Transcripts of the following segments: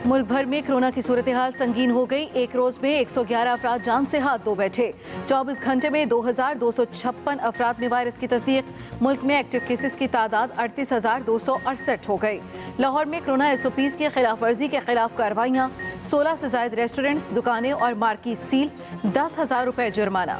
मुल्क भर में कोरोना की सूरत हाल संगीन हो गई। एक रोज में 111 अफराद जान से हाथ धो बैठे। 24 घंटे में 2256 अफराद में वायरस की तस्दीक। मुल्क में एक्टिव केसेस की तादाद 38,268 हो गई। लाहौर में कोरोना SOPs की खिलाफ वर्जी के खिलाफ कार्रवाइयाँ। 16 से ज्यादा रेस्टोरेंट्स, दुकानें और मार्केट सील। 10,000 रुपए जुर्माना।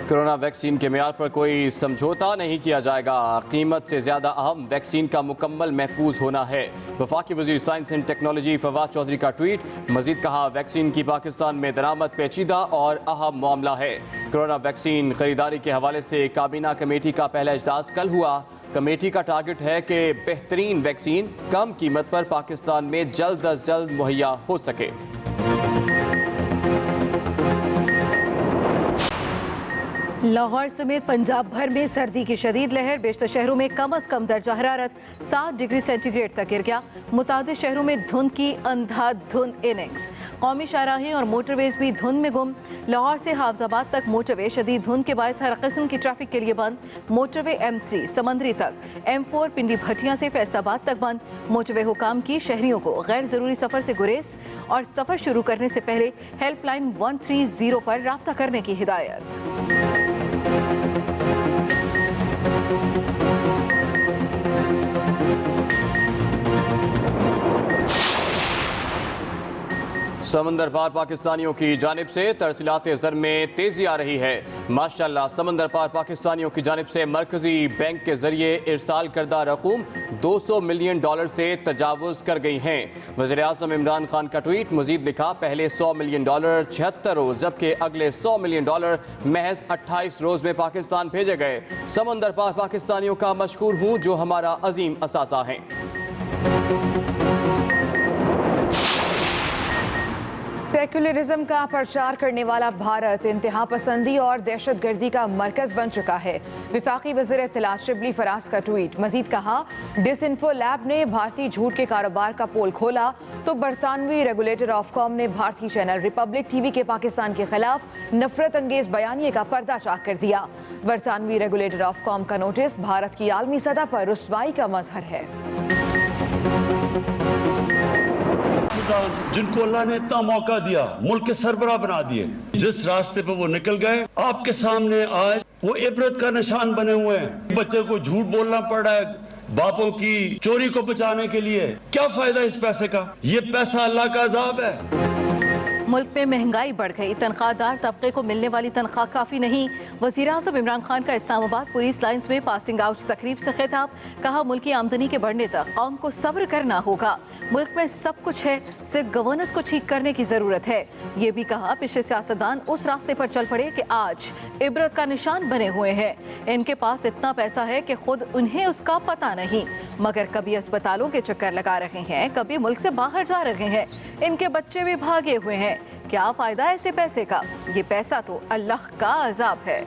कोरोना वैक्सीन के मेयार पर कोई समझौता नहीं किया जाएगा। कीमत से ज्यादा अहम वैक्सीन का मुकम्मल महफूज होना है। वफाकी वज़ीर science and technology Fawad Chaudhry का ट्वीट। मजीद कहा, वैक्सीन की पाकिस्तान में दरामद पेचीदा और अहम मामला है। कोरोना वैक्सीन खरीदारी के हवाले से काबीना कमेटी का पहला इजलास कल हुआ। कमेटी का टारगेट है कि बेहतरीन वैक्सीन कम कीमत पर पाकिस्तान में जल्द अज जल्द मुहैया हो सके। लाहौर समेत पंजाब भर में सर्दी की शदीद लहर। बेशतर शहरों में कम अज कम दर्जा हरारत 7 डिग्री सेंटीग्रेड तक गिर गया। मुतादिद शहरों में धुंध की अंधाधुंध इनिंग्स। कौमी शाहराहें और मोटरवेज भी धुंध में गुम। लाहौर से हाफजाबाद तक मोटरवे शदीद धुंध के बायस हर किस्म की ट्रैफिक के लिए बंद। मोटरवे M3 समंदरी तक, M4 पिंडी भटिया से फैसलाबाद तक बंद। मोटरवे हुकाम की शहरियों को गैर जरूरी सफर से गुरेज और सफर शुरू करने से पहले हेल्पलाइन 130 पर राब्ता करने की हिदायत। समंदर पार पाकिस्तानियों की जानिब से तरसीलात ज़र में तेजी आ रही है। माशाअल्लाह, समंदर पार पाकिस्तानियों की जानिब से मरकजी बैंक के जरिए इरसाल करदा रकूम $200 मिलियन से तजावुज़ कर गई हैं। वज़ीर-ए-आज़म इमरान खान का ट्वीट। मजीद लिखा, पहले $100 मिलियन 76 रोज़, जबकि अगले $100 मिलियन महज 28 रोज़ में पाकिस्तान भेजे गए। समंदर पार पाकिस्तानियों का मशकूर हूँ जो हमारा अजीम असासा हैं। सेक्युलरिज्म का प्रचार करने वाला भारत इंतहा पसंदी और दहशतगर्दी का मरकज बन चुका है। विफाकी वज़ीर इत्तलात शिबली फराज का ट्वीट। मजीद कहा, डिसइंफो लैब ने भारतीय झूठ के कारोबार का पोल खोला तो बरतानवी रेगुलेटर ऑफकॉम ने भारतीय चैनल रिपब्लिक TV के पाकिस्तान के खिलाफ नफरत अंगेज बयानिए का पर्दा चाक कर दिया। बरतानवी रेगुलेटर ऑफकॉम का नोटिस भारत की आलमी सतह पर रुसवाई का मजहर है। जिनको अल्लाह ने इतना मौका दिया, मुल्क के सरबराह बना दिए, जिस रास्ते पे वो निकल गए, आपके सामने आज वो इबरत का निशान बने हुए हैं। बच्चे को झूठ बोलना पड़ रहा है बापों की चोरी को बचाने के लिए। क्या फायदा इस पैसे का? ये पैसा अल्लाह का अजाब है। मुल्क में महंगाई बढ़ गई। तनख्वाहदार तबके को मिलने वाली तनख्वाह काफ़ी नहीं। वज़ीर-ए-आज़म इमरान खान का इस्लामाबाद पुलिस लाइन्स में पासिंग आउट तकरीब से खिताब। कहा, मुल्क की आमदनी के बढ़ने तक कौम को सब्र करना होगा। मुल्क में सब कुछ है, सिर्फ गवर्नेंस को ठीक करने की ज़रूरत है। ये भी कहा, पिछले सियासतदान उस रास्ते पर चल पड़े कि आज इबरत का निशान बने हुए हैं। इनके पास इतना पैसा है कि खुद उन्हें उसका पता नहीं, मगर कभी अस्पतालों के चक्कर लगा रहे हैं, कभी मुल्क से बाहर जा रहे हैं। इनके बच्चे भी भागे हुए हैं। क्या फायदा ऐसे पैसे का? ये पैसा तो अल्लाह का अजाब है।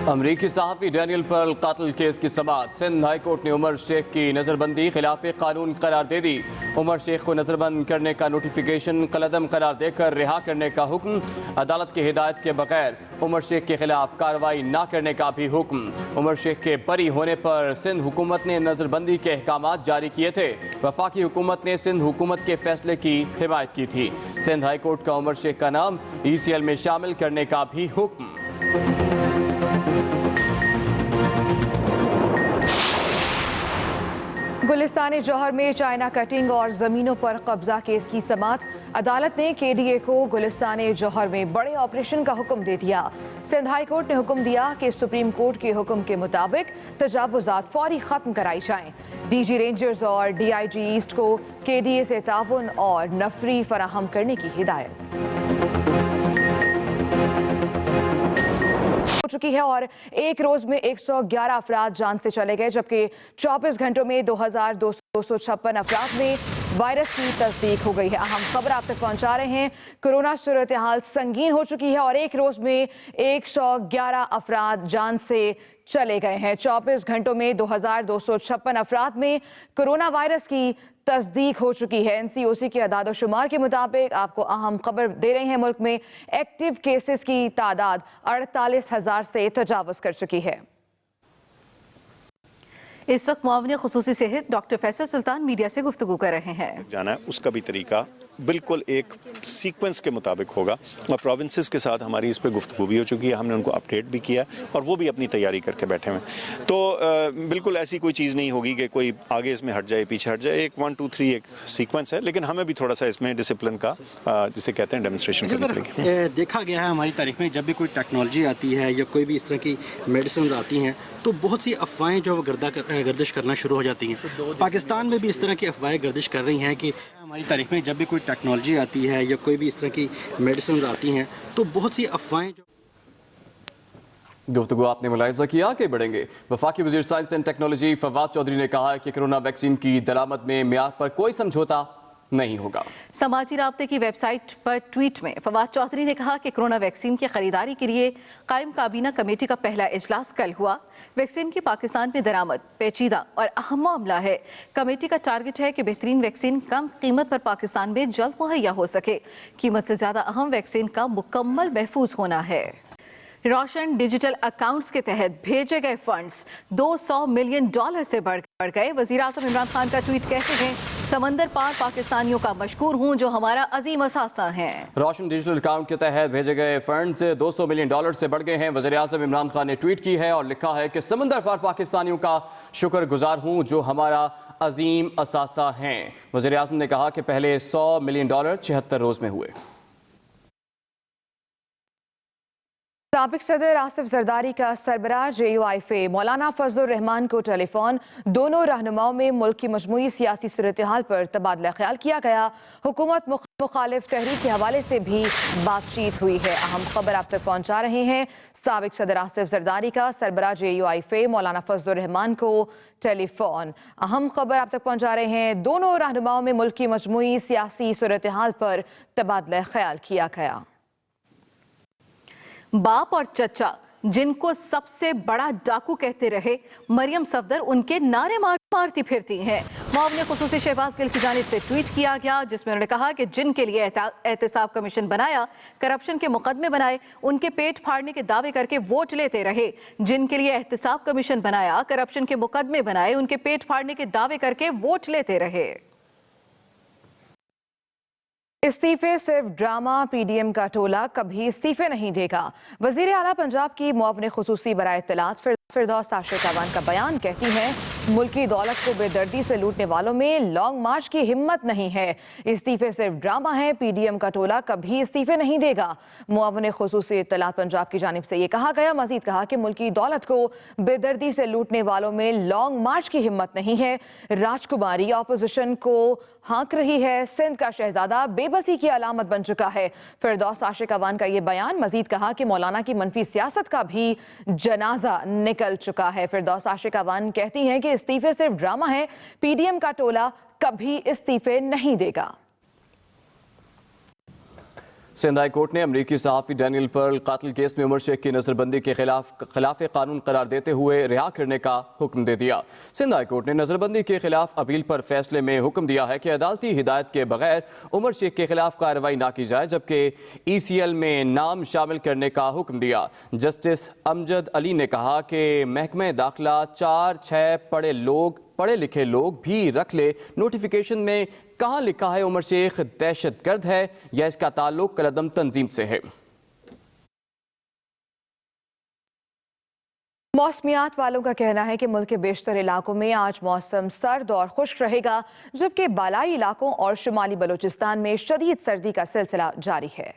अमरीकी सहाफ़ी डैनियल पर्ल कातिल केस की समाअत। सिंध हाई कोर्ट ने उमर शेख की नज़रबंदी खिलाफ कानून करार दे दी। उमर शेख को नज़रबंद करने का नोटिफिकेशन कलअदम करार देकर रिहा करने का हुक्म। अदालत की हिदायत के बगैर उमर शेख के खिलाफ कार्रवाई न करने का भी हुक्म। उमर शेख के बरी होने पर सिंध हुकूमत ने नज़रबंदी के अहकामात जारी किए थे। वफाकी हुकूमत ने सिंध हुकूमत के फैसले की हिमायत की थी। सिंध हाई कोर्ट का उमर शेख का नाम ECL में शामिल करने का भी हुक्म। गुलिस्तान जौहर में चाइना कटिंग और जमीनों पर कब्जा केस की समाअत। अदालत ने KDA को गुलिस्तान जौहर में बड़े ऑपरेशन का हुक्म दे दिया। सिंध हाई कोर्ट ने हुक्म दिया कि सुप्रीम कोर्ट के हुक्म के मुताबिक तजावुजात फौरी खत्म कराई जाएं। DG रेंजर्स और DIG ईस्ट को KDA से ताउन और नफरी फराहम करने की हिदायत हो चुकी है। और एक रोज में 111 अफराद जान से चले गए, जबकि 24 घंटों में 2256 अफराद में वायरस की तस्दीक हो गई है। अहम खबर आप तक पहुंचा रहे हैं। कोरोना सूरत हाल संगीन हो चुकी है और एक रोज में 111 अफराद जान से चले गए हैं। 24 घंटों में 2256 अफराद में कोरोना वायरस की तस्दीक हो चुकी है। NCOC के अदाद-ओ-शुमार के मुताबिक आपको अहम खबर दे रहे हैं, मुल्क में एक्टिव केसेस की तादाद 48,000 से तजावुज कर चुकी है। इस वक्त मुआविन खुसूसी सेहत डॉक्टर फैसल सुल्तान मीडिया से गुफ्तगू कर रहे हैं। जाना है उसका भी तरीका बिल्कुल एक सीक्वेंस के मुताबिक होगा और प्रोविंसेस के साथ हमारी इस पे गुफ्तगू भी हो चुकी है। हमने उनको अपडेट भी किया और वो भी अपनी तैयारी करके बैठे हुए हैं। तो बिल्कुल ऐसी कोई चीज़ नहीं होगी कि कोई आगे इसमें हट जाए पीछे हट जाए। एक 1 2 3 एक सीक्वेंस है, लेकिन हमें भी थोड़ा सा इसमें डिसिप्लिन का जिसे कहते हैं डेमोन्स्ट्रेशन करनी पड़ेगी। देखा गया है हमारी तारीख में जब भी कोई टेक्नोलॉजी आती है या कोई भी इस तरह की मेडिसिन आती हैं तो बहुत सी अफवाहें जो गर्दिश करना शुरू हो जाती हैं। पाकिस्तान में भी इस तरह की अफवाहें गर्दिश कर रही हैं कि हमारी तारीख में जब भी कोई टेक्नोलॉजी आती है या कोई भी इस तरह की मेडिसिन आती हैं तो बहुत सी अफवाहें गुफ्तगू आपने मुलाहिजा किया। आगे बढ़ेंगे। वफाकी वज़ीर science and technology Fawad Chaudhry ने कहा है कि कोरोना वैक्सीन की दरामद में मियार पर कोई समझौता नहीं होगा। समाजी राब्ते की वेबसाइट पर ट्वीट में फवाद चौधरी ने कहा कि कोरोना वैक्सीन की खरीदारी के लिए कायम काबीना कमेटी का पहला इजलास कल हुआ। वैक्सीन की पाकिस्तान में दरामद पेचीदा और अहम मामला है। कमेटी का टारगेट है कि बेहतरीन वैक्सीन कम कीमत पर पाकिस्तान में जल्द मुहैया हो सके। कीमत से ज्यादा अहम वैक्सीन का मुकम्मल महफूज होना है। रोशन डिजिटल अकाउंट्स के तहत भेजे गए फंड्स $200 मिलियन से बढ़ गए। वज़ीर आज़म इमरान खान का ट्वीट कहते हैं, समंदर पार पाकिस्तानियों का मशकूर हूं जो हमारा अजीम असासा है। रोशन डिजिटल अकाउंट के तहत भेजे गए फंड्स $200 मिलियन से बढ़ गए हैं। वज़ीर आज़म इमरान खान ने ट्वीट की है और लिखा है कि समंदर पार पाकिस्तानियों का शुक्रगुजार हूं जो हमारा अजीम असासा हैं। वज़ीर आज़म ने कहा कि पहले $100 मिलियन 76 रोज में हुए। साबिक सदर आसिफ जरदारी का सरबराह JUIF मौलाना फजलुर रहमान को टेलीफोन। दोनों रहनुमाओं में मुल्क की मजमूई सियासी सूरत हाल पर तबादला ख्याल किया गया। हुकूमत मुखालिफ तहरीक के हवाले से भी बातचीत हुई है। अहम खबर आप तक पहुंचा रहे हैं। साबिक सदर आसिफ जरदारी का सरबराह JUIF मौलाना फजलुर रहमान को टेलीफोन। अहम खबर आप तक पहुंचा रहे हैं। दोनों रहनुमाओं में मुल्क की मजमूई सियासी सूरत हाल पर तबादला ख्याल किया गया। बाप और चचा जिनको सबसे बड़ा डाकू कहते रहे, मरियम सफदर उनके नारे मारती फिरती हैं। मुआविन खुसूसी शहबाज गिल की जानिब से ट्वीट किया गया जिसमें उन्होंने कहा कि जिनके लिए एहतसाब कमीशन बनाया, करप्शन के मुकदमे बनाए, उनके पेट फाड़ने के दावे करके वोट लेते रहे। जिनके लिए एहतसाब कमीशन बनाया, करप्शन के मुकदमे बनाए, उनके पेट फाड़ने के दावे करके वोट लेते रहे। इस्तीफे सिर्फ ड्रामा, PDM का टोला कभी इस्तीफे नहीं देगा। वजीर आला पंजाब की मुआविन खुसूसी बराए इत्तलात फिरदौस आशिक अवान का बयान कहती है, मुल्की दौलत को बेदर्दी से लूटने वालों में लॉन्ग मार्च की हिम्मत नहीं है। इस्तीफे सिर्फ ड्रामा है, PDM का टोला कभी इस्तीफे नहीं देगा। मुआविन खुसूसी इत्तलात पंजाब की जानिब से ये कहा गया। मजीद कहा कि मुल्की दौलत को बेदर्दी से लूटने वालों में लॉन्ग मार्च की हिम्मत नहीं है। राजकुमारी अपोजिशन को हाँक रही है। सिंध का शहजादा बेबसी की अलामत बन चुका है। फिरदौस आशिक अवान का ये बयान। मजीद कहा कि मौलाना की मनफी सियासत का भी जनाजा निकल चुका है। फिरदौस आशिक अवान कहती हैं कि इस्तीफे सिर्फ ड्रामा है, PDM का टोला कभी इस्तीफे नहीं देगा। सिंध हाई कोर्ट ने अमरीकी सहाफ़ी डैनियल पर्ल कातिल केस में उमर शेख की नज़रबंदी के खिलाफ कानून करार देते हुए रिहा करने का हुक्म दे दिया। सिंध हाई कोर्ट ने नज़रबंदी के खिलाफ अपील पर फैसले में हुक्म दिया है कि अदालती हिदायत के बगैर उमर शेख के खिलाफ कार्रवाई ना की जाए, जबकि ECL में नाम शामिल करने का हुक्म दिया। जस्टिस अमजद अली ने कहा कि महकमे दाखिला 4-6 पढ़े लिखे लोग भी रख ले। नोटिफिकेशन में कहाँ लिखा है उमर शेख दहशतगर्द है या इसका ताल्लुक कलदम तंजीम से है? मौसमियात वालों का कहना है कि मुल्क के बेशतर इलाकों में आज मौसम सर्द और खुश्क रहेगा, जबकि बालाई इलाकों और शुमाली बलूचिस्तान में शदीद सर्दी का सिलसिला जारी है।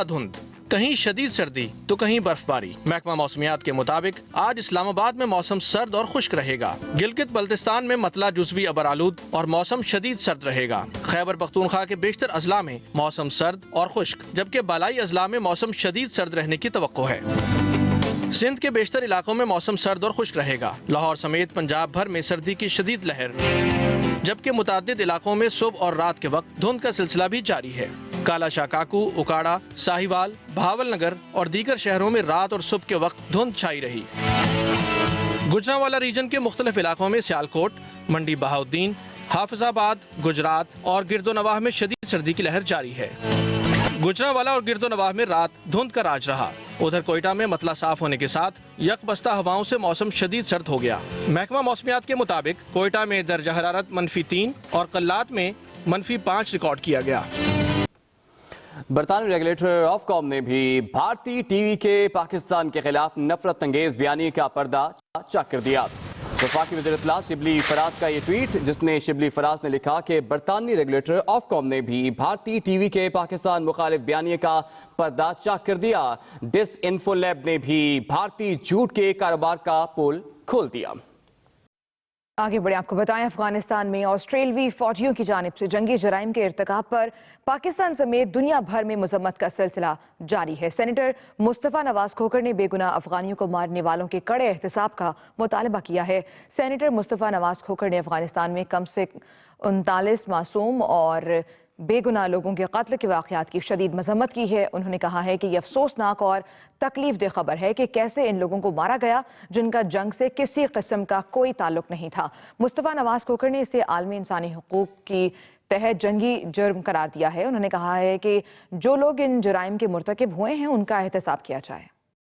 धुंध, कहीं शदीद सर्दी तो कहीं बर्फबारी। महकमा मौसमियात के मुताबिक आज इस्लामाबाद में मौसम सर्द और खुश्क रहेगा। गिलगित बल्तिस्तान में मतला जुज़वी अबरालूद और मौसम शदीद सर्द रहेगा। खैबर पख्तूनख्वा के बेशतर अजला में मौसम सर्द और खुश्क, जबकि बालाई अजला में मौसम शदीद सर्द रहने की तवक्को है। सिंध के बेशतर इलाकों में मौसम सर्द और खुश्क रहेगा। लाहौर समेत पंजाब भर में सर्दी की शदीद लहर, जबकि मुतादिद इलाकों में सुबह और रात के वक्त धुंध का सिलसिला भी जारी है। काला शाकाकू, उकाड़ा, साहिवाल, भावलनगर और दीगर शहरों में रात और सुबह के वक्त धुंध छाई रही। गुजरांवाला रीजन के मुख्तलिफ इलाकों में सियालकोट, मंडी बहाउद्दीन, हाफिजाबाद, गुजरात और गिरदोनवाह में शदीद सर्दी की लहर जारी है। गुजरांवाला और गिरदोनवाह में रात धुंध का राज रहा। उधर कोयटा में मतला साफ होने के साथ यकबस्ता हवाओं से मौसम शदीद सर्द हो गया। महकमा मौसमियात के मुताबिक कोयटा में दर्जा हरारत -3 और कल्लात में -5 रिकॉर्ड किया गया। बरतानवी रेगुलेटर ऑफकॉम ने भी भारतीय टीवी के पाकिस्तान के खिलाफ नफरत अंगेज बयानी का पर्दा चक कर दिया। वफाकी वज़ीर इत्तलात शिबली फराज का ये ट्वीट, जिसने शिबली फराज ने लिखा कि बरतानवी रेगुलेटर ऑफकॉम ने भी भारतीय टीवी के पाकिस्तान मुखालिफ बयानी का पर्दा चक कर दिया। डिसइंफो लैब ने भी भारतीय झूठ के कारोबार का पोल खोल दिया। आगे बढ़े आपको बताएं, अफगानिस्तान में ऑस्ट्रेलवी फौजियों की जानिब से जंगी जराइम के इर्तिकाब पर पाकिस्तान समेत दुनिया भर में मजम्मत का सिलसिला जारी है। सेनेटर मुस्तफ़ा नवाज खोखर ने बेगुनाह अफगानियों को मारने वालों के कड़े एहतसाब का मुतालबा किया है। सेनेटर मुस्तफ़ा नवाज खोखर ने अफगानिस्तान में कम से 39 मासूम और बेगुनाह लोगों के कत्ल के वाक़यात की शदीद मजम्मत की है। उन्होंने कहा है कि यह अफसोसनाक और तकलीफ दे खबर है कि कैसे इन लोगों को मारा गया जिनका जंग से किसी किस्म का कोई ताल्लुक नहीं था। मुस्तफ़ा नवाज खोखर ने इसे आलमी इंसानी हुकूक की तहत जंगी जुर्म करार दिया है। उन्होंने कहा है कि जो लोग इन जुराइम के मुर्तकिब हुए हैं उनका एहतसाब किया जाए।